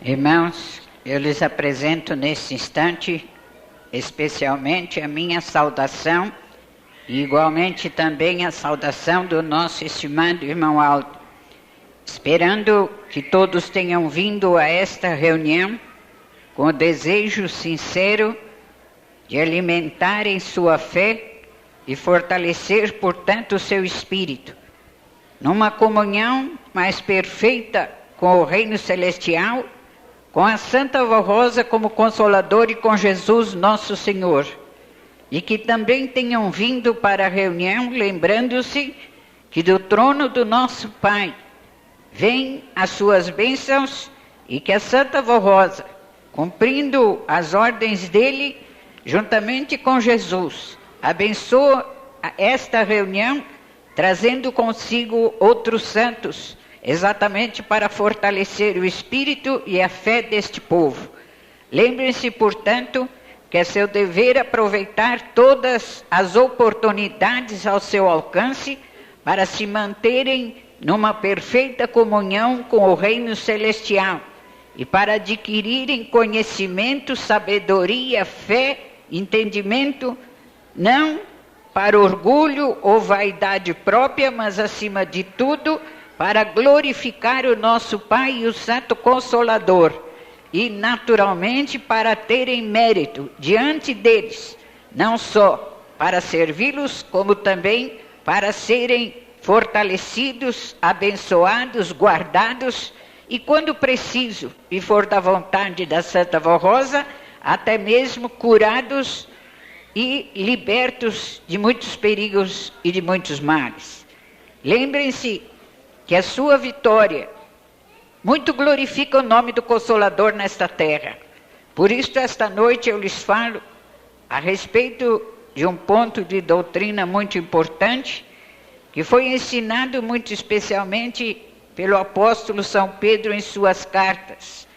Irmãos, eu lhes apresento nesse instante, especialmente a minha saudação e igualmente também a saudação do nosso estimado irmão Aldo, esperando que todos tenham vindo a esta reunião com o desejo sincero de alimentarem sua fé e fortalecer, portanto, o seu espírito, numa comunhão mais perfeita com o reino celestial, com a Santa Vó Rosa como Consolador e com Jesus nosso Senhor, e que também tenham vindo para a reunião lembrando-se que do trono do nosso Pai vêm as suas bênçãos e que a Santa Vó Rosa, cumprindo as ordens dele, juntamente com Jesus, abençoa esta reunião, trazendo consigo outros santos, exatamente para fortalecer o espírito e a fé deste povo. Lembrem-se, portanto, que é seu dever aproveitar todas as oportunidades ao seu alcance para se manterem numa perfeita comunhão com o reino celestial e para adquirirem conhecimento, sabedoria, fé, entendimento, não para orgulho ou vaidade própria, mas acima de tudo para glorificar o nosso Pai e o Santo Consolador, e naturalmente para terem mérito diante deles, não só para servi-los, como também para serem fortalecidos, abençoados, guardados, e quando preciso, e for da vontade da Santa Vó Rosa, até mesmo curados e libertos de muitos perigos e de muitos males. Lembrem-se que a sua vitória muito glorifica o nome do Consolador nesta terra. Por isso, esta noite eu lhes falo a respeito de um ponto de doutrina muito importante, que foi ensinado muito especialmente pelo apóstolo São Pedro em suas cartas,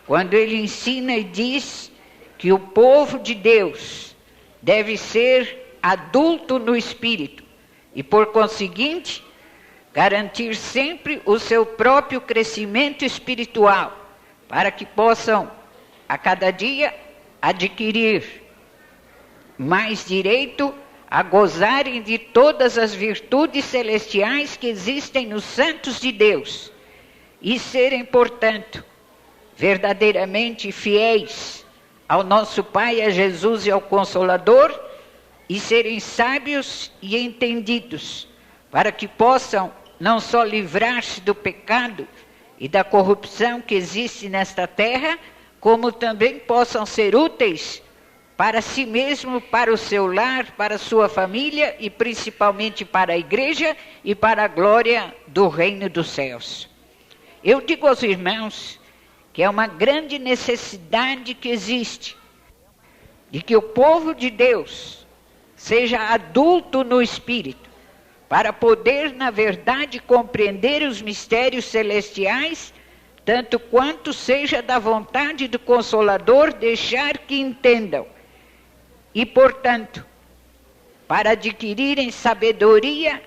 quando ele ensina e diz que o povo de Deus deve ser adulto no espírito e, por conseguinte, garantir sempre o seu próprio crescimento espiritual, para que possam, a cada dia, adquirir mais direito a gozarem de todas as virtudes celestiais que existem nos santos de Deus, e serem, portanto, verdadeiramente fiéis ao nosso Pai, a Jesus e ao Consolador, e serem sábios e entendidos, para que possam não só livrar-se do pecado e da corrupção que existe nesta terra, como também possam ser úteis para si mesmo, para o seu lar, para a sua família e principalmente para a igreja e para a glória do reino dos céus. Eu digo aos irmãos que é uma grande necessidade que existe de que o povo de Deus seja adulto no espírito, para poder, na verdade, compreender os mistérios celestiais, tanto quanto seja da vontade do Consolador deixar que entendam. E, portanto, para adquirirem sabedoria,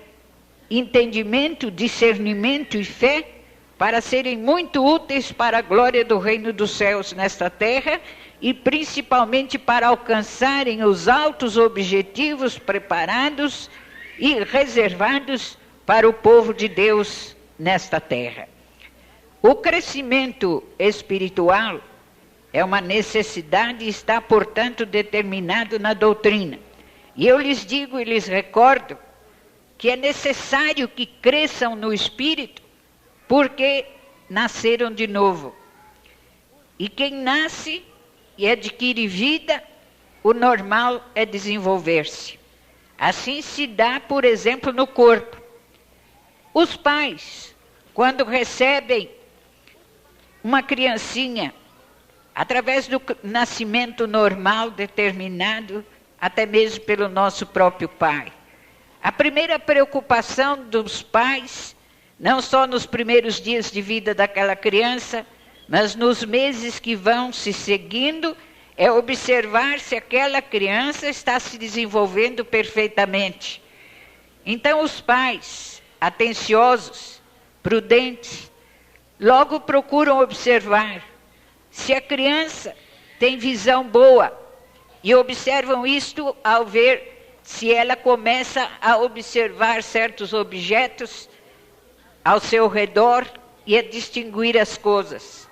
entendimento, discernimento e fé, para serem muito úteis para a glória do reino dos céus nesta terra, e principalmente para alcançarem os altos objetivos preparados e reservados para o povo de Deus nesta terra. O crescimento espiritual é uma necessidade e está, portanto, determinado na doutrina. E eu lhes digo e lhes recordo que é necessário que cresçam no espírito, porque nasceram de novo. E quem nasce e adquire vida, o normal é desenvolver-se. Assim se dá, por exemplo, no corpo. Os pais, quando recebem uma criancinha, através do nascimento normal determinado, até mesmo pelo nosso próprio pai, a primeira preocupação dos pais, não só nos primeiros dias de vida daquela criança, mas nos meses que vão se seguindo, é observar se aquela criança está se desenvolvendo perfeitamente. Então os pais, atenciosos, prudentes, logo procuram observar se a criança tem visão boa, e observam isto ao ver se ela começa a observar certos objetos ao seu redor e a distinguir as coisas.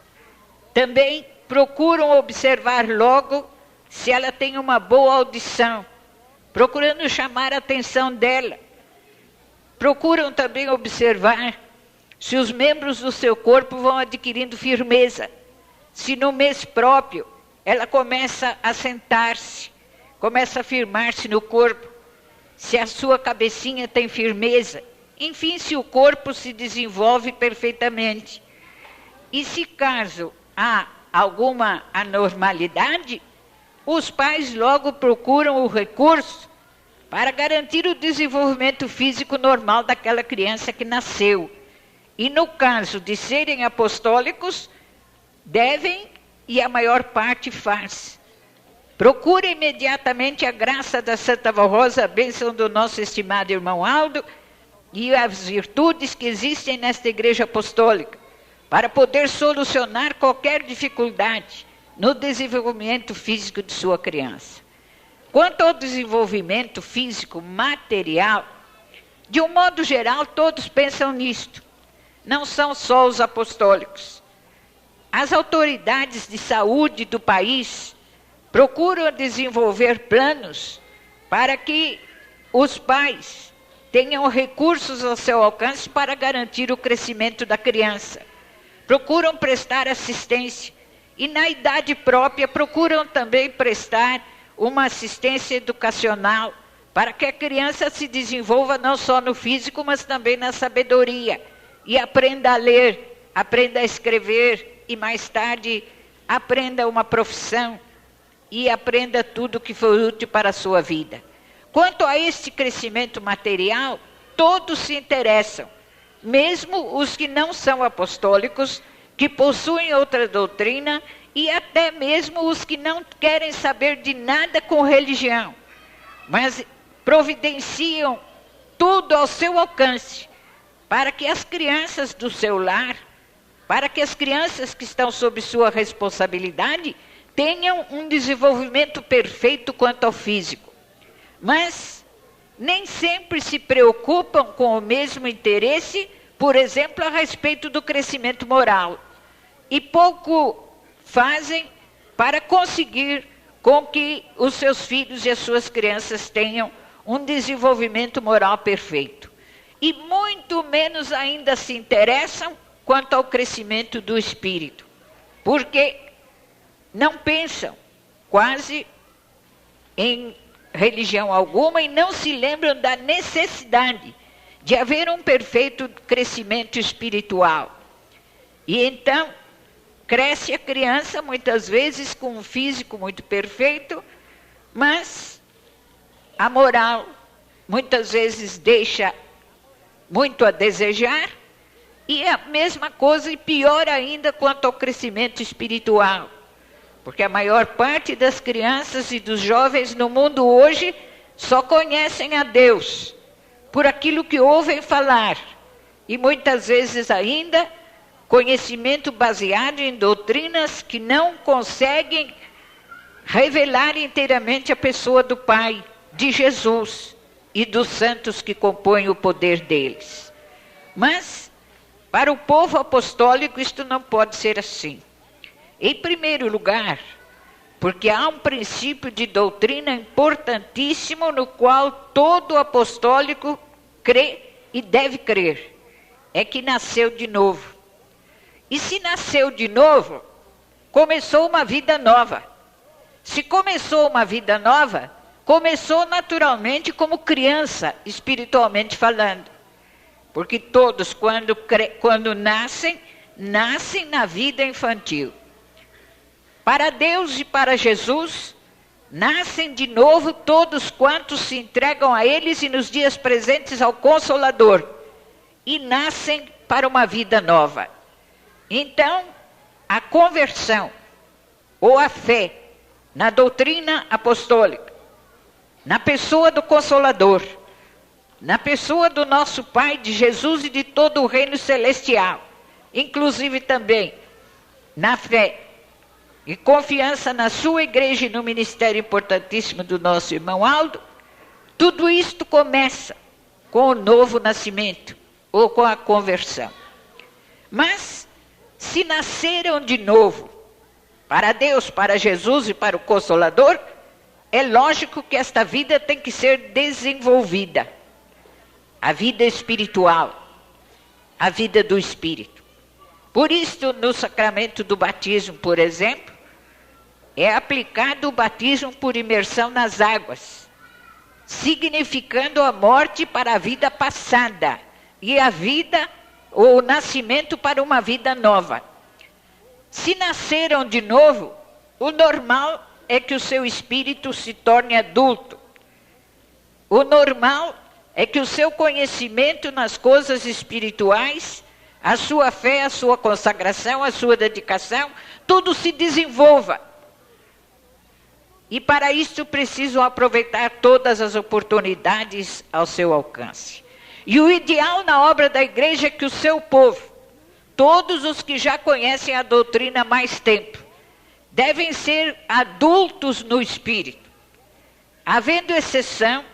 Também procuram observar logo se ela tem uma boa audição, procurando chamar a atenção dela. Procuram também observar se os membros do seu corpo vão adquirindo firmeza, se no mês próprio ela começa a sentar-se, começa a firmar-se no corpo, se a sua cabecinha tem firmeza, enfim, se o corpo se desenvolve perfeitamente. E se caso há alguma anormalidade, os pais logo procuram o recurso para garantir o desenvolvimento físico normal daquela criança que nasceu. E no caso de serem apostólicos, devem, e a maior parte faz. Procura imediatamente a graça da Santa Rosa, a bênção do nosso estimado irmão Aldo, e as virtudes que existem nesta igreja apostólica, para poder solucionar qualquer dificuldade no desenvolvimento físico de sua criança. Quanto ao desenvolvimento físico material, de um modo geral, todos pensam nisto. Não são só os apostólicos. As autoridades de saúde do país procuram desenvolver planos para que os pais tenham recursos ao seu alcance para garantir o crescimento da criança. Procuram prestar assistência e, na idade própria, procuram também prestar uma assistência educacional para que a criança se desenvolva não só no físico, mas também na sabedoria, e aprenda a ler, aprenda a escrever, e mais tarde aprenda uma profissão e aprenda tudo que for útil para a sua vida. Quanto a este crescimento material, todos se interessam, mesmo os que não são apostólicos, que possuem outra doutrina, e até mesmo os que não querem saber de nada com religião, mas providenciam tudo ao seu alcance, para que as crianças do seu lar, para que as crianças que estão sob sua responsabilidade, tenham um desenvolvimento perfeito quanto ao físico. Mas nem sempre se preocupam com o mesmo interesse, por exemplo, a respeito do crescimento moral. E pouco fazem para conseguir com que os seus filhos e as suas crianças tenham um desenvolvimento moral perfeito. E muito menos ainda se interessam quanto ao crescimento do espírito, porque não pensam quase em religião alguma e não se lembram da necessidade de haver um perfeito crescimento espiritual. E então cresce a criança muitas vezes com um físico muito perfeito, mas a moral muitas vezes deixa muito a desejar, e é a mesma coisa e pior ainda quanto ao crescimento espiritual. Porque a maior parte das crianças e dos jovens no mundo hoje só conhecem a Deus por aquilo que ouvem falar. E muitas vezes ainda conhecimento baseado em doutrinas que não conseguem revelar inteiramente a pessoa do Pai, de Jesus e dos santos que compõem o poder deles. Mas, para o povo apostólico, isto não pode ser assim. Em primeiro lugar, porque há um princípio de doutrina importantíssimo no qual todo apostólico crê e deve crer. É que nasceu de novo. E se nasceu de novo, começou uma vida nova. Se começou uma vida nova, começou naturalmente como criança, espiritualmente falando. Porque todos, quando nascem, nascem na vida infantil. Para Deus e para Jesus, nascem de novo todos quantos se entregam a eles e nos dias presentes ao Consolador. E nascem para uma vida nova. Então, a conversão, ou a fé, na doutrina apostólica, na pessoa do Consolador, na pessoa do nosso Pai, de Jesus e de todo o reino celestial, inclusive também na fé e confiança na sua igreja e no ministério importantíssimo do nosso irmão Aldo, tudo isto começa com o novo nascimento ou com a conversão. Mas, se nasceram de novo para Deus, para Jesus e para o Consolador, é lógico que esta vida tem que ser desenvolvida. A vida espiritual, a vida do Espírito. Por isso, no sacramento do batismo, por exemplo, é aplicado o batismo por imersão nas águas, significando a morte para a vida passada e a vida ou o nascimento para uma vida nova. Se nasceram de novo, o normal é que o seu espírito se torne adulto. O normal é que o seu conhecimento nas coisas espirituais, a sua fé, a sua consagração, a sua dedicação, tudo se desenvolva. E para isso precisam aproveitar todas as oportunidades ao seu alcance. E o ideal na obra da igreja é que o seu povo, todos os que já conhecem a doutrina há mais tempo, devem ser adultos no espírito, havendo exceção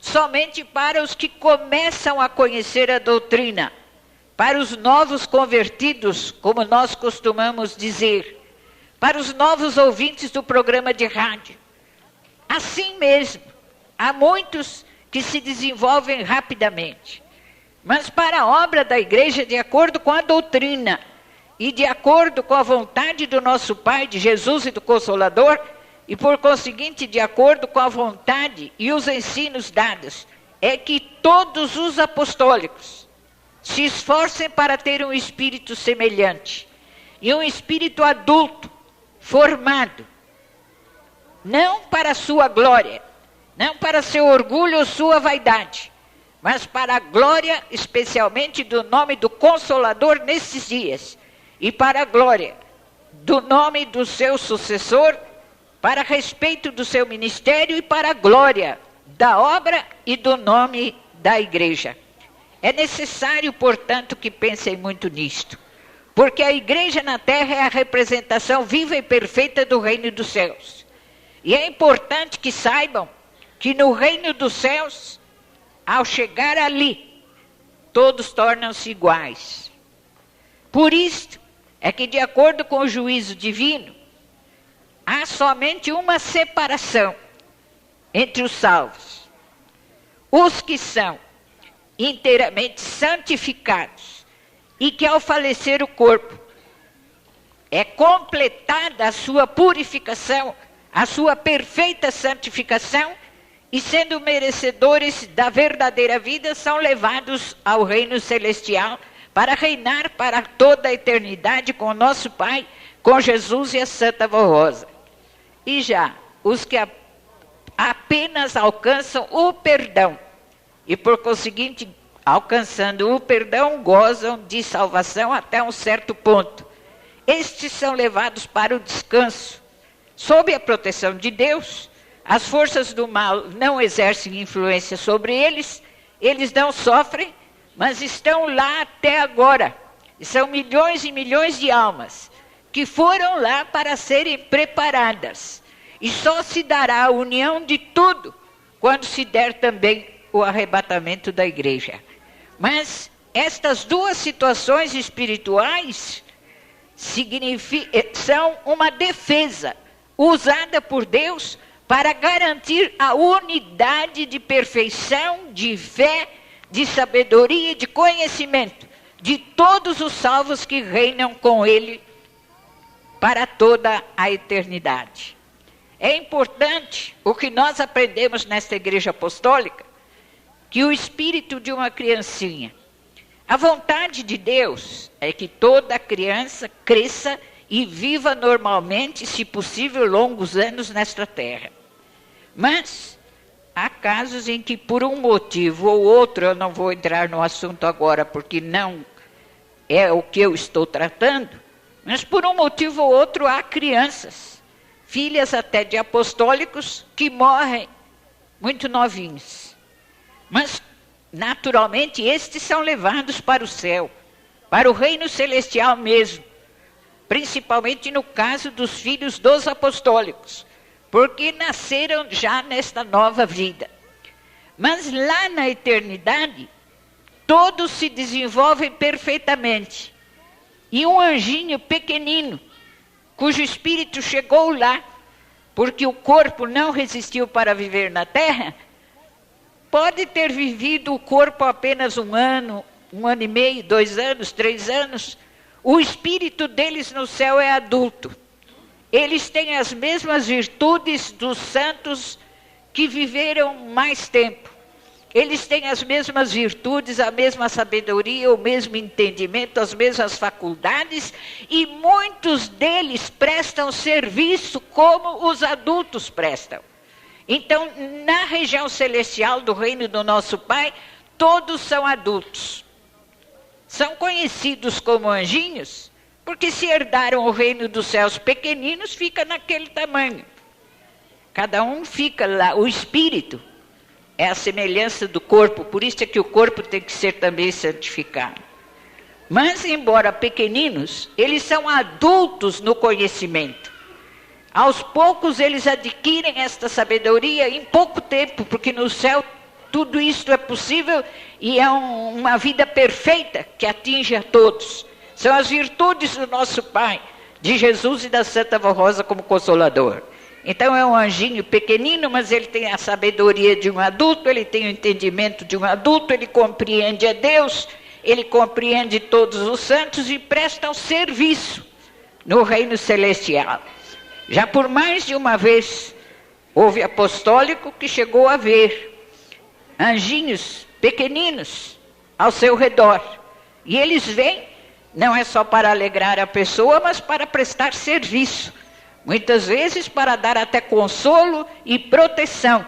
somente para os que começam a conhecer a doutrina, para os novos convertidos, como nós costumamos dizer, para os novos ouvintes do programa de rádio. Assim mesmo, há muitos que se desenvolvem rapidamente, mas para a obra da igreja, de acordo com a doutrina e de acordo com a vontade do nosso Pai, de Jesus e do Consolador, e por conseguinte, de acordo com a vontade e os ensinos dados, é que todos os apostólicos se esforcem para ter um espírito semelhante, e um espírito adulto, formado, não para sua glória, não para seu orgulho ou sua vaidade, mas para a glória especialmente do nome do Consolador nesses dias, e para a glória do nome do seu sucessor, para respeito do seu ministério e para a glória da obra e do nome da igreja. É necessário, portanto, que pensem muito nisto, porque a igreja na terra é a representação viva e perfeita do reino dos céus. E é importante que saibam que no reino dos céus, ao chegar ali, todos tornam-se iguais. Por isto é que, de acordo com o juízo divino, há somente uma separação entre os salvos. Os que são inteiramente santificados e que ao falecer o corpo é completada a sua purificação, a sua perfeita santificação, e sendo merecedores da verdadeira vida, são levados ao reino celestial para reinar para toda a eternidade com nosso Pai, com Jesus e a Santa Vó Rosa. E já os que apenas alcançam o perdão, e por conseguinte, alcançando o perdão, gozam de salvação até um certo ponto. Estes são levados para o descanso. Sob a proteção de Deus, as forças do mal não exercem influência sobre eles, eles não sofrem, mas estão lá até agora. E são milhões e milhões de almas que foram lá para serem preparadas. E só se dará a união de tudo quando se der também o arrebatamento da igreja. Mas estas duas situações espirituais são uma defesa usada por Deus para garantir a unidade de perfeição, de fé, de sabedoria e de conhecimento de todos os salvos que reinam com Ele para toda a eternidade. É importante o que nós aprendemos nesta igreja apostólica, que o espírito de uma criancinha, a vontade de Deus é que toda criança cresça e viva normalmente, se possível, longos anos nesta terra. Mas há casos em que, por um motivo ou outro, eu não vou entrar no assunto agora, porque não é o que eu estou tratando, mas por um motivo ou outro há crianças, filhas até de apostólicos, que morrem muito novinhos. Mas, naturalmente, estes são levados para o céu, para o reino celestial mesmo, principalmente no caso dos filhos dos apostólicos, porque nasceram já nesta nova vida. Mas lá na eternidade, todos se desenvolvem perfeitamente. E um anjinho pequenino, cujo espírito chegou lá, porque o corpo não resistiu para viver na terra, pode ter vivido o corpo apenas 1 ano, 1 ano e meio, 2 anos, 3 anos. O espírito deles no céu é adulto. Eles têm as mesmas virtudes dos santos que viveram mais tempo. Eles têm as mesmas virtudes, a mesma sabedoria, o mesmo entendimento, as mesmas faculdades, e muitos deles prestam serviço como os adultos prestam. Então, na região celestial do reino do nosso Pai, todos são adultos. São conhecidos como anjinhos, porque se herdaram o reino dos céus pequeninos, fica naquele tamanho. Cada um fica lá, o espírito é a semelhança do corpo, por isso é que o corpo tem que ser também santificado. Mas, embora pequeninos, eles são adultos no conhecimento. Aos poucos eles adquirem esta sabedoria em pouco tempo, porque no céu tudo isto é possível e é uma vida perfeita que atinge a todos. São as virtudes do nosso Pai, de Jesus e da Santa Vó Rosa como Consolador. Então é um anjinho pequenino, mas ele tem a sabedoria de um adulto, ele tem o entendimento de um adulto, ele compreende a Deus, ele compreende todos os santos e presta o serviço no reino celestial. Já por mais de uma vez, houve apostólico que chegou a ver anjinhos pequeninos ao seu redor. E eles vêm, não é só para alegrar a pessoa, mas para prestar serviço. Muitas vezes para dar até consolo e proteção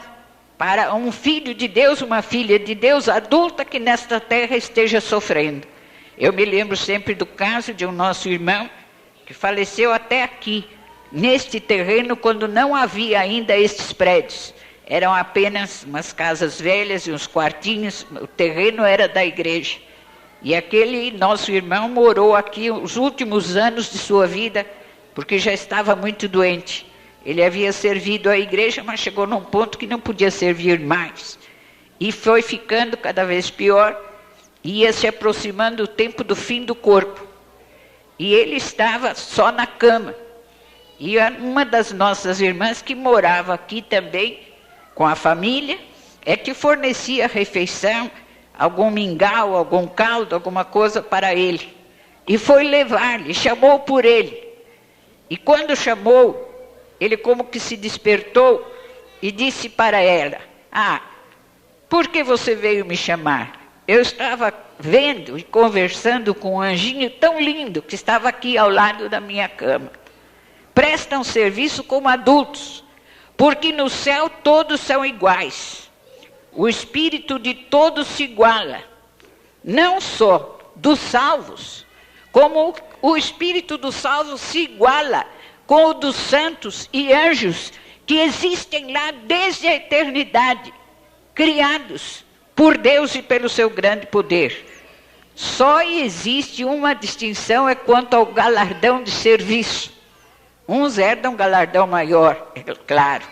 para um filho de Deus, uma filha de Deus adulta que nesta terra esteja sofrendo. Eu me lembro sempre do caso de um nosso irmão que faleceu até aqui, neste terreno, quando não havia ainda estes prédios. Eram apenas umas casas velhas e uns quartinhos, o terreno era da igreja. E aquele nosso irmão morou aqui os últimos anos de sua vida, porque já estava muito doente. Ele havia servido à igreja, mas chegou num ponto que não podia servir mais. E foi ficando cada vez pior, ia se aproximando o tempo do fim do corpo. E ele estava só na cama. E uma das nossas irmãs que morava aqui também, com a família, é que fornecia refeição, algum mingau, algum caldo, alguma coisa para ele. E foi levar-lhe, chamou por ele. E quando chamou, ele como que se despertou e disse para ela: por que você veio me chamar? Eu estava vendo e conversando com um anjinho tão lindo que estava aqui ao lado da minha cama. Prestam serviço como adultos, porque no céu todos são iguais. O espírito de todos se iguala, não só dos salvos, como o espírito dos salvos se iguala com o dos santos e anjos que existem lá desde a eternidade, criados por Deus e pelo seu grande poder. Só existe uma distinção é quanto ao galardão de serviço. Uns herdam um galardão maior, é claro.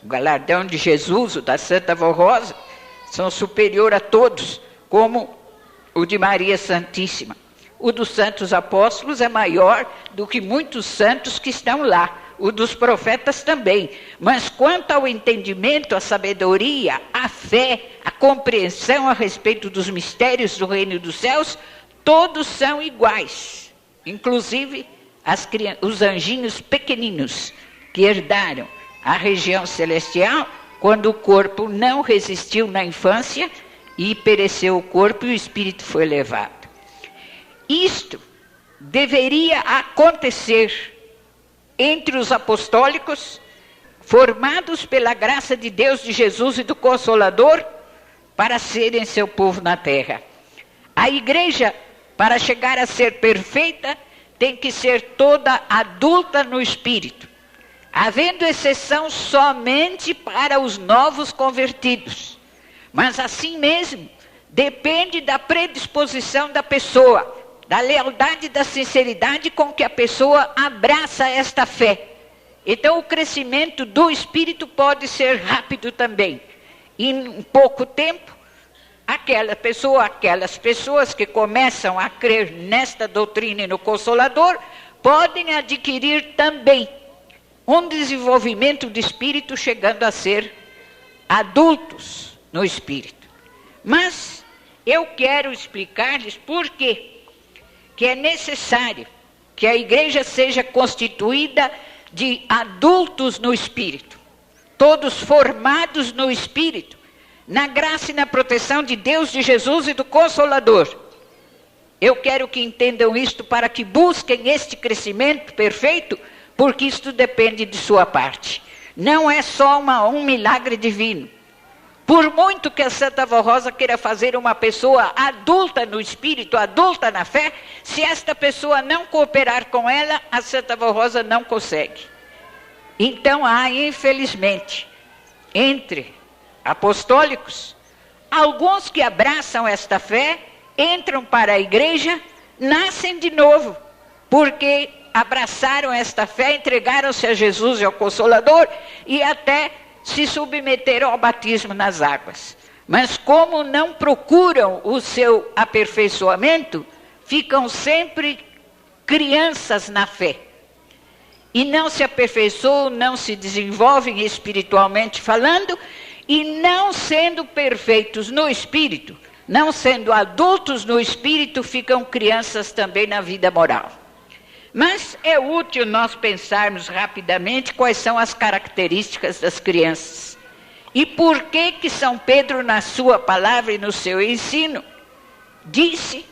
O galardão de Jesus, o da Santa Vó Rosa, são superior a todos, como o de Maria Santíssima. O dos santos apóstolos é maior do que muitos santos que estão lá. O dos profetas também. Mas quanto ao entendimento, a sabedoria, a fé, a compreensão a respeito dos mistérios do reino dos céus, todos são iguais. Inclusive os anjinhos pequeninos que herdaram a região celestial quando o corpo não resistiu na infância e pereceu o corpo e o espírito foi levado. Isto deveria acontecer entre os apostólicos, formados pela graça de Deus, de Jesus e do Consolador, para serem seu povo na terra. A igreja, para chegar a ser perfeita, tem que ser toda adulta no espírito, havendo exceção somente para os novos convertidos. Mas assim mesmo, depende da predisposição da pessoa. da lealdade e da sinceridade com que a pessoa abraça esta fé. Então o crescimento do espírito pode ser rápido também. Em pouco tempo, aquelas pessoas que começam a crer nesta doutrina e no Consolador, podem adquirir também um desenvolvimento de espírito, chegando a ser adultos no espírito. Mas eu quero explicar-lhes por quê que é necessário que a igreja seja constituída de adultos no espírito, todos formados no espírito, na graça e na proteção de Deus, de Jesus e do Consolador. Eu quero que entendam isto para que busquem este crescimento perfeito, porque isto depende de sua parte. Não é só um milagre divino. Por muito que a Santa Avó Rosa queira fazer uma pessoa adulta no espírito, adulta na fé, se esta pessoa não cooperar com ela, a Santa Avó Rosa não consegue. Então há, infelizmente, entre apostólicos, alguns que abraçam esta fé, entram para a igreja, nascem de novo, porque abraçaram esta fé, entregaram-se a Jesus e ao Consolador, e até se submeteram ao batismo nas águas. Mas como não procuram o seu aperfeiçoamento, ficam sempre crianças na fé. E não se aperfeiçoam, não se desenvolvem espiritualmente falando, e não sendo perfeitos no espírito, não sendo adultos no espírito, ficam crianças também na vida moral. Mas é útil nós pensarmos rapidamente quais são as características das crianças. E por que São Pedro, na sua palavra e no seu ensino, disse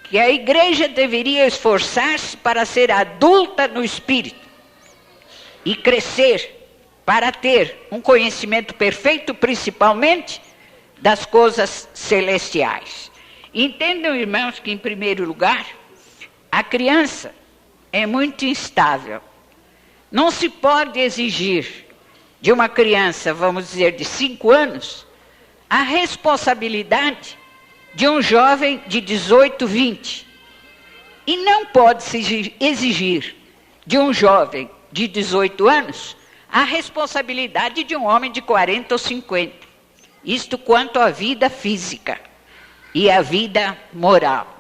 que a igreja deveria esforçar-se para ser adulta no espírito e crescer para ter um conhecimento perfeito, principalmente das coisas celestiais. Entendam, irmãos, que em primeiro lugar, a criança é muito instável. Não se pode exigir de uma criança, vamos dizer, de 5 anos, a responsabilidade de um jovem de 18, 20. E não pode se exigir de um jovem de 18 anos a responsabilidade de um homem de 40 ou 50. Isto quanto à vida física e à vida moral.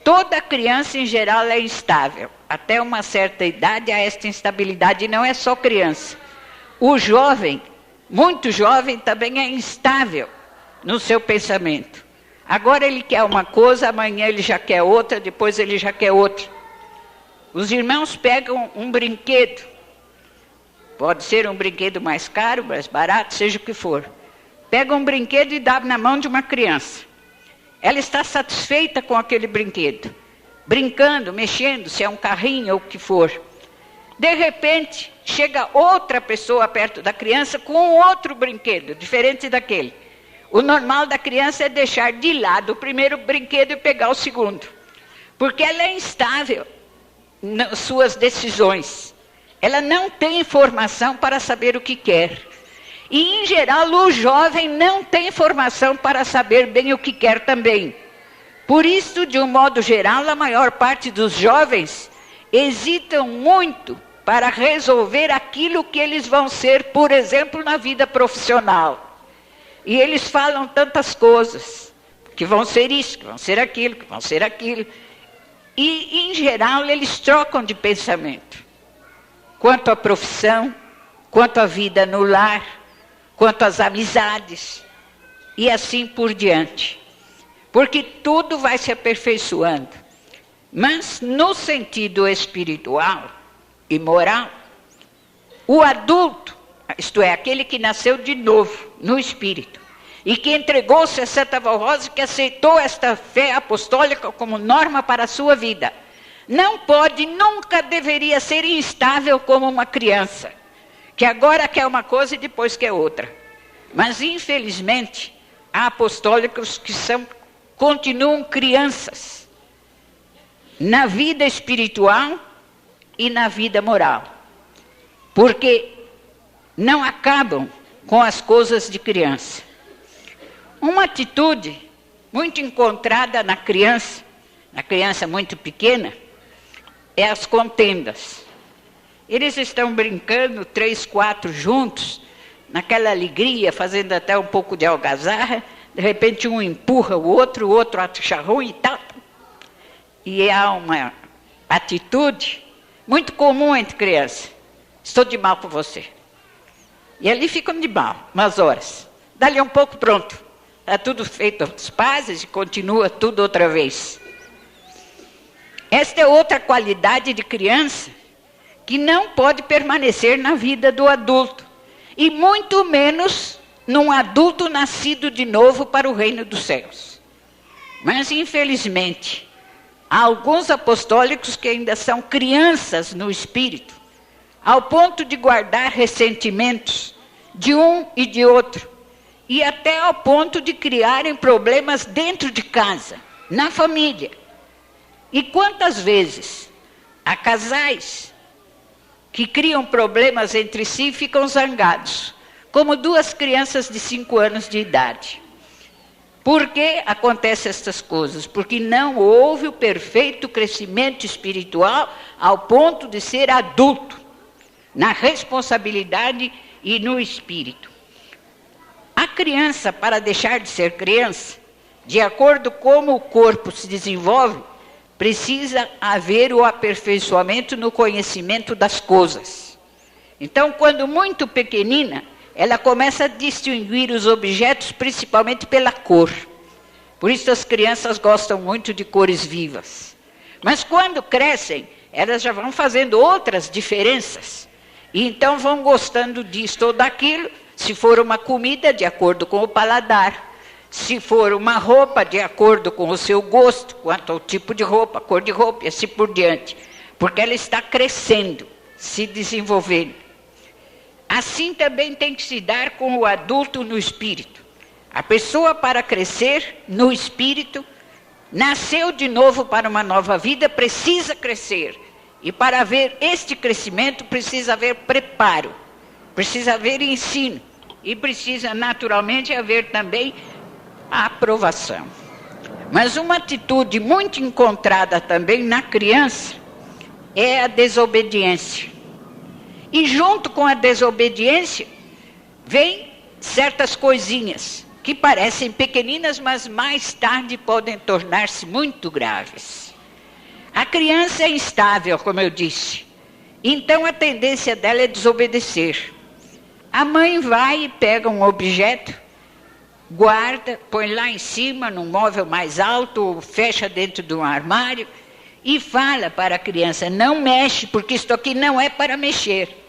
Toda criança, em geral, é instável. Até uma certa idade, há esta instabilidade. E não é só criança. O jovem, muito jovem, também é instável no seu pensamento. Agora ele quer uma coisa, amanhã ele já quer outra, depois ele já quer outra. Os irmãos pegam um brinquedo. Pode ser um brinquedo mais caro, mais barato, seja o que for. Pega um brinquedo e dá na mão de uma criança. Ela está satisfeita com aquele brinquedo, brincando, mexendo, se é um carrinho ou o que for. De repente, chega outra pessoa perto da criança com um outro brinquedo, diferente daquele. O normal da criança é deixar de lado o primeiro brinquedo e pegar o segundo. Porque ela é instável nas suas decisões. Ela não tem informação para saber o que quer. E, em geral, o jovem não tem formação para saber bem o que quer também. Por isso, de um modo geral, a maior parte dos jovens hesitam muito para resolver aquilo que eles vão ser, por exemplo, na vida profissional. E eles falam tantas coisas, que vão ser isso, que vão ser aquilo, que vão ser aquilo. E, em geral, eles trocam de pensamento. Quanto à profissão, quanto à vida no lar, quanto às amizades, e assim por diante. Porque tudo vai se aperfeiçoando. Mas no sentido espiritual e moral, o adulto, isto é, aquele que nasceu de novo no espírito, e que entregou-se a Santa Avó Rosa, que aceitou esta fé apostólica como norma para a sua vida, não pode, nunca deveria ser instável como uma criança, que agora quer uma coisa e depois quer outra. Mas, infelizmente, há apostólicos que continuam crianças na vida espiritual e na vida moral, porque não acabam com as coisas de criança. Uma atitude muito encontrada na criança na criança muito pequena, é as contendas. Eles estão brincando, 3, 4 juntos, naquela alegria, fazendo até um pouco de algazarra, de repente um empurra o outro acha ruim e tal. E há uma atitude muito comum entre crianças. Estou de mal com você. E ali ficam de mal, umas horas. Dali um pouco, pronto. Está tudo feito as pazes e continua tudo outra vez. Esta é outra qualidade de criança que não pode permanecer na vida do adulto. E muito menos num adulto nascido de novo para o reino dos céus. Mas, infelizmente, há alguns apostólicos que ainda são crianças no espírito, ao ponto de guardar ressentimentos de um e de outro, e até ao ponto de criarem problemas dentro de casa, na família. E quantas vezes há casais que criam problemas entre si e ficam zangados, como 2 crianças de 5 anos de idade. Por que acontecem estas coisas? Porque não houve o perfeito crescimento espiritual ao ponto de ser adulto, na responsabilidade e no espírito. A criança, para deixar de ser criança, de acordo com como o corpo se desenvolve, precisa haver o aperfeiçoamento no conhecimento das coisas. Então, quando muito pequenina, ela começa a distinguir os objetos principalmente pela cor. Por isso as crianças gostam muito de cores vivas. Mas quando crescem, elas já vão fazendo outras diferenças. E então vão gostando disto ou daquilo, se for uma comida, de acordo com o paladar. Se for uma roupa, de acordo com o seu gosto, quanto ao tipo de roupa, cor de roupa e assim por diante. Porque ela está crescendo, se desenvolvendo. Assim também tem que se dar com o adulto no espírito. A pessoa, para crescer no espírito, nasceu de novo para uma nova vida, precisa crescer. E para haver este crescimento, precisa haver preparo, precisa haver ensino. E precisa naturalmente haver também a aprovação. Mas uma atitude muito encontrada também na criança é a desobediência. E junto com a desobediência, vem certas coisinhas que parecem pequeninas, mas mais tarde podem tornar-se muito graves. A criança é instável, como eu disse. Então a tendência dela é desobedecer. A mãe vai e pega um objeto, guarda, põe lá em cima, num móvel mais alto, fecha dentro de um armário e fala para a criança: não mexe, porque isto aqui não é para mexer.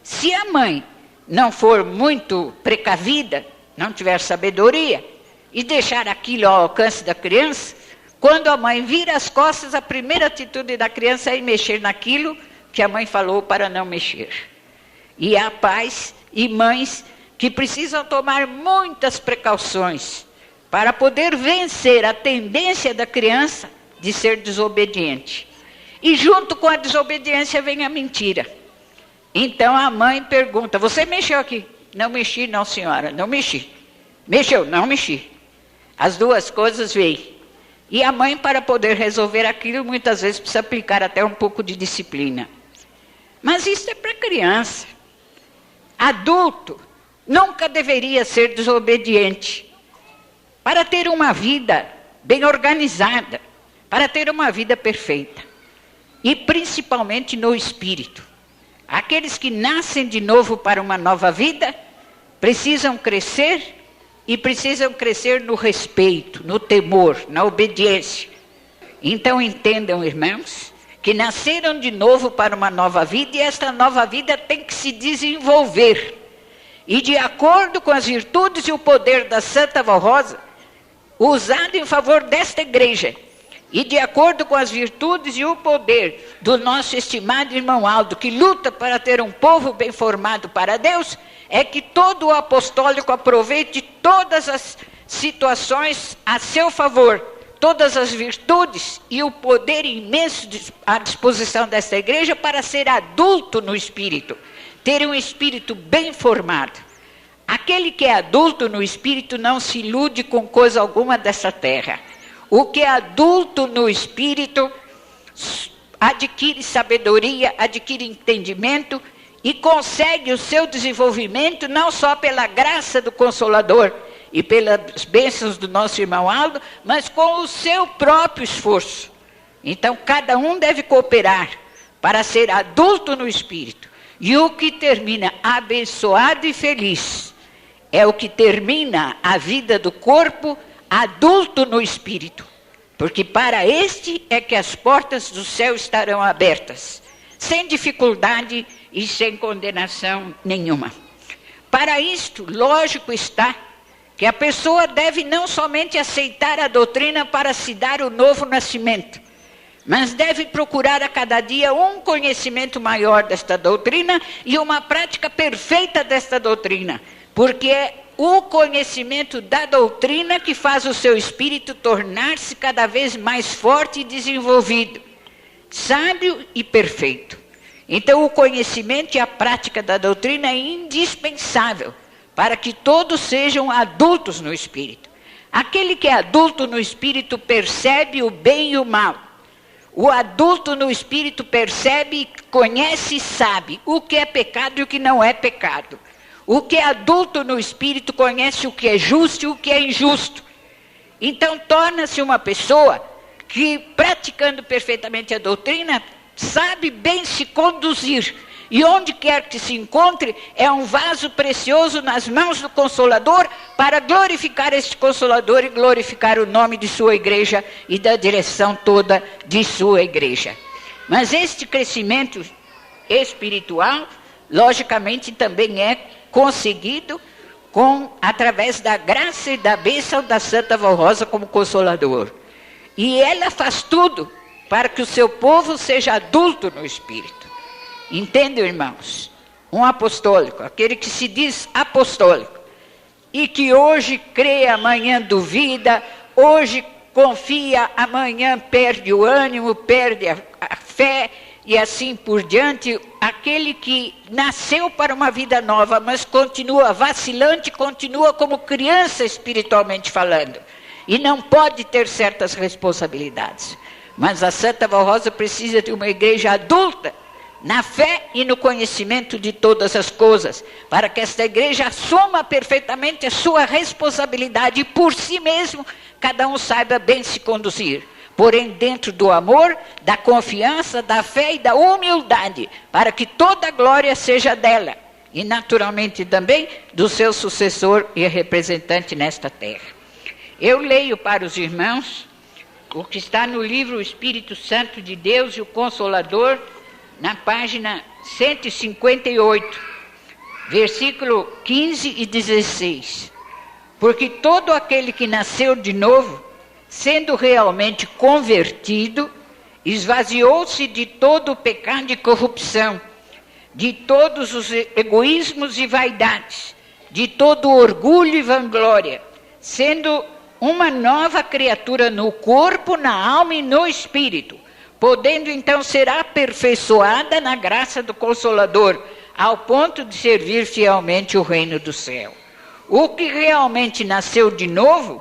Se a mãe não for muito precavida, não tiver sabedoria, e deixar aquilo ao alcance da criança, quando a mãe vira as costas, a primeira atitude da criança é ir mexer naquilo que a mãe falou para não mexer. E há pais e mães que precisam tomar muitas precauções para poder vencer a tendência da criança de ser desobediente. E junto com a desobediência vem a mentira. Então a mãe pergunta: você mexeu aqui? Não mexi, não, senhora, não mexi. Mexeu? Não mexi. As duas coisas vêm. E a mãe, para poder resolver aquilo, muitas vezes precisa aplicar até um pouco de disciplina. Mas isso é para criança. Adulto nunca deveria ser desobediente. Para ter uma vida bem organizada, para ter uma vida perfeita. E principalmente no espírito. Aqueles que nascem de novo para uma nova vida, precisam crescer e precisam crescer no respeito, no temor, na obediência. Então entendam, irmãos, que nasceram de novo para uma nova vida e esta nova vida tem que se desenvolver. E de acordo com as virtudes e o poder da Santa Vó Rosa, usado em favor desta igreja, e de acordo com as virtudes e o poder do nosso estimado irmão Aldo, que luta para ter um povo bem formado para Deus, é que todo o apostólico aproveite todas as situações a seu favor, todas as virtudes e o poder imenso à disposição desta igreja para ser adulto no espírito, ter um espírito bem formado. Aquele que é adulto no espírito não se ilude com coisa alguma dessa terra. O que é adulto no espírito adquire sabedoria, adquire entendimento e consegue o seu desenvolvimento não só pela graça do Consolador e pelas bênçãos do nosso irmão Aldo, mas com o seu próprio esforço. Então, cada um deve cooperar para ser adulto no espírito. E o que termina abençoado e feliz é o que termina a vida do corpo adulto no espírito. Porque para este é que as portas do céu estarão abertas, sem dificuldade e sem condenação nenhuma. Para isto, lógico está que a pessoa deve não somente aceitar a doutrina para se dar o novo nascimento, mas deve procurar a cada dia um conhecimento maior desta doutrina e uma prática perfeita desta doutrina, porque é o conhecimento da doutrina que faz o seu espírito tornar-se cada vez mais forte e desenvolvido, sábio e perfeito. Então, o conhecimento e a prática da doutrina é indispensável para que todos sejam adultos no espírito. Aquele que é adulto no espírito percebe o bem e o mal. O adulto no espírito percebe, conhece e sabe o que é pecado e o que não é pecado. O que é adulto no espírito conhece o que é justo e o que é injusto. Então torna-se uma pessoa que, praticando perfeitamente a doutrina, sabe bem se conduzir. E onde quer que se encontre, é um vaso precioso nas mãos do Consolador para glorificar este Consolador e glorificar o nome de sua igreja e da direção toda de sua igreja. Mas este crescimento espiritual, logicamente, também é conseguido através da graça e da bênção da Santa Vó Rosa como Consolador. E ela faz tudo para que o seu povo seja adulto no espírito. Entendem, irmãos? Um apostólico, aquele que se diz apostólico, e que hoje crê, amanhã duvida, hoje confia, amanhã perde o ânimo, perde a fé, e assim por diante, aquele que nasceu para uma vida nova, mas continua vacilante, continua como criança espiritualmente falando, e não pode ter certas responsabilidades. Mas a Santa Vó Rosa precisa de uma igreja adulta, na fé e no conhecimento de todas as coisas, para que esta igreja assuma perfeitamente a sua responsabilidade e por si mesmo cada um saiba bem se conduzir, porém dentro do amor, da confiança, da fé e da humildade, para que toda a glória seja dela e naturalmente também do seu sucessor e representante nesta terra. Eu leio para os irmãos o que está no livro O Espírito Santo de Deus e o Consolador, na página 158, versículo 15 e 16. Porque todo aquele que nasceu de novo, sendo realmente convertido, esvaziou-se de todo o pecado e corrupção, de todos os egoísmos e vaidades, de todo o orgulho e vanglória, sendo uma nova criatura no corpo, na alma e no espírito, podendo então ser aperfeiçoada na graça do Consolador, ao ponto de servir fielmente o reino do céu. O que realmente nasceu de novo,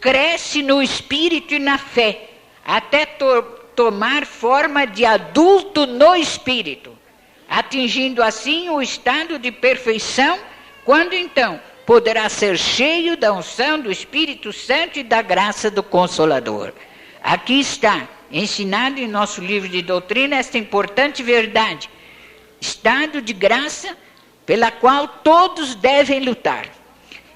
cresce no espírito e na fé, até tomar forma de adulto no espírito, atingindo assim o estado de perfeição, quando então poderá ser cheio da unção do Espírito Santo e da graça do Consolador. Aqui está ensinado em nosso livro de doutrina esta importante verdade, estado de graça pela qual todos devem lutar.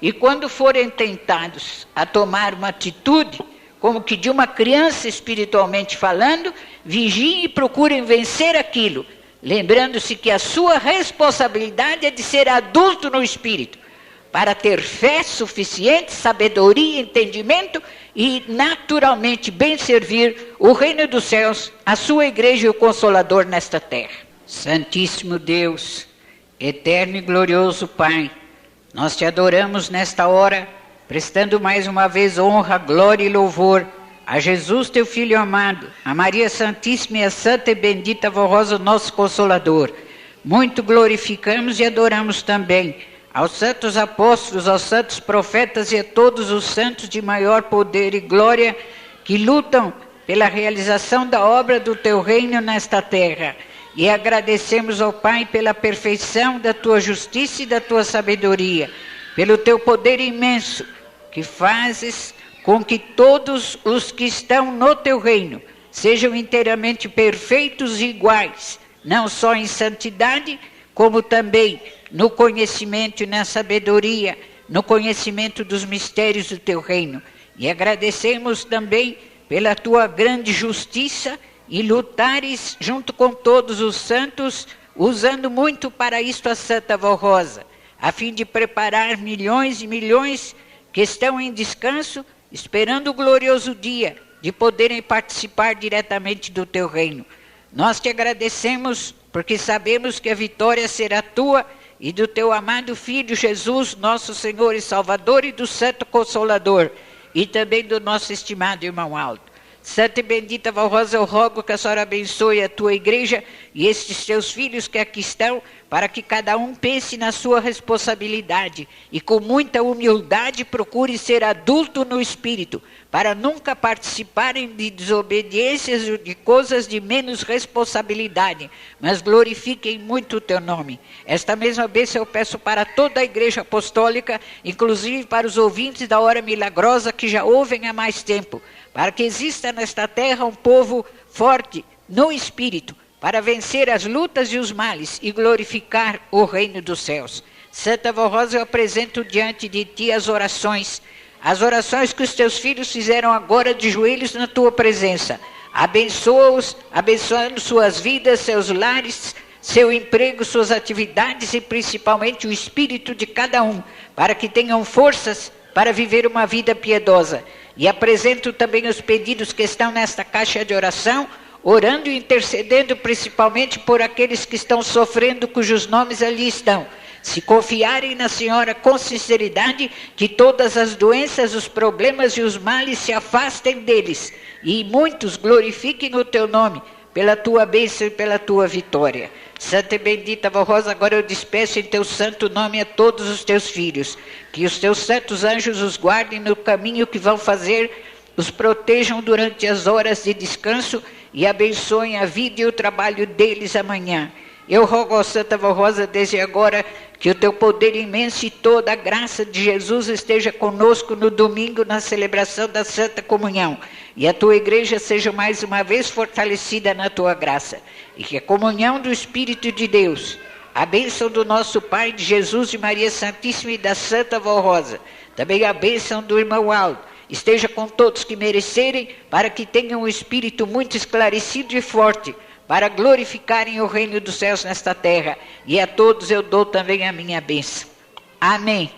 E quando forem tentados a tomar uma atitude, como que de uma criança espiritualmente falando, vigiem e procurem vencer aquilo, lembrando-se que a sua responsabilidade é de ser adulto no espírito, para ter fé suficiente, sabedoria, entendimento e naturalmente bem servir o reino dos céus, a sua igreja e o Consolador nesta terra. Santíssimo Deus, eterno e glorioso Pai, nós te adoramos nesta hora, prestando mais uma vez honra, glória e louvor a Jesus, teu Filho amado, a Maria Santíssima e a Santa e Bendita Vó Rosa, nosso Consolador. Muito glorificamos e adoramos também aos santos apóstolos, aos santos profetas e a todos os santos de maior poder e glória que lutam pela realização da obra do teu reino nesta terra. E agradecemos ao Pai pela perfeição da tua justiça e da tua sabedoria, pelo teu poder imenso, que fazes com que todos os que estão no teu reino sejam inteiramente perfeitos e iguais, não só em santidade, como também no conhecimento e na sabedoria, no conhecimento dos mistérios do teu reino. E agradecemos também pela tua grande justiça e lutares junto com todos os santos, usando muito para isto a Santa Vó Rosa, a fim de preparar milhões e milhões que estão em descanso, esperando o glorioso dia de poderem participar diretamente do teu reino. Nós te agradecemos porque sabemos que a vitória será tua e do teu amado Filho Jesus, nosso Senhor e Salvador, e do Santo Consolador, e também do nosso estimado irmão Aldo. Santa e bendita Vó Rosa, eu rogo que a senhora abençoe a tua igreja e estes teus filhos que aqui estão, para que cada um pense na sua responsabilidade e com muita humildade procure ser adulto no espírito, para nunca participarem de desobediências ou de coisas de menos responsabilidade, mas glorifiquem muito o teu nome. Esta mesma bênção eu peço para toda a igreja apostólica, inclusive para os ouvintes da hora milagrosa que já ouvem há mais tempo, para que exista nesta terra um povo forte no espírito, para vencer as lutas e os males e glorificar o reino dos céus. Santa Vó Rosa, eu apresento diante de ti as orações que os teus filhos fizeram agora de joelhos na tua presença. Abençoa-os, abençoando suas vidas, seus lares, seu emprego, suas atividades e principalmente o espírito de cada um, para que tenham forças para viver uma vida piedosa. E apresento também os pedidos que estão nesta caixa de oração, orando e intercedendo principalmente por aqueles que estão sofrendo, cujos nomes ali estão. Se confiarem na Senhora com sinceridade, que todas as doenças, os problemas e os males se afastem deles, e muitos glorifiquem o teu nome, pela tua bênção e pela tua vitória. Santa e bendita Vó Rosa, agora eu despeço em teu santo nome a todos os teus filhos, que os teus santos anjos os guardem no caminho que vão fazer, os protejam durante as horas de descanso e abençoem a vida e o trabalho deles amanhã. Eu rogo ao Santa Vó Rosa desde agora que o teu poder imenso e toda a graça de Jesus esteja conosco no domingo na celebração da Santa Comunhão, e a tua igreja seja mais uma vez fortalecida na tua graça, e que a comunhão do Espírito de Deus, a bênção do nosso Pai, de Jesus e Maria Santíssima e da Santa Vó Rosa, também a bênção do irmão Aldo, esteja com todos que merecerem, para que tenham um espírito muito esclarecido e forte, para glorificarem o reino dos céus nesta terra. E a todos eu dou também a minha bênção. Amém.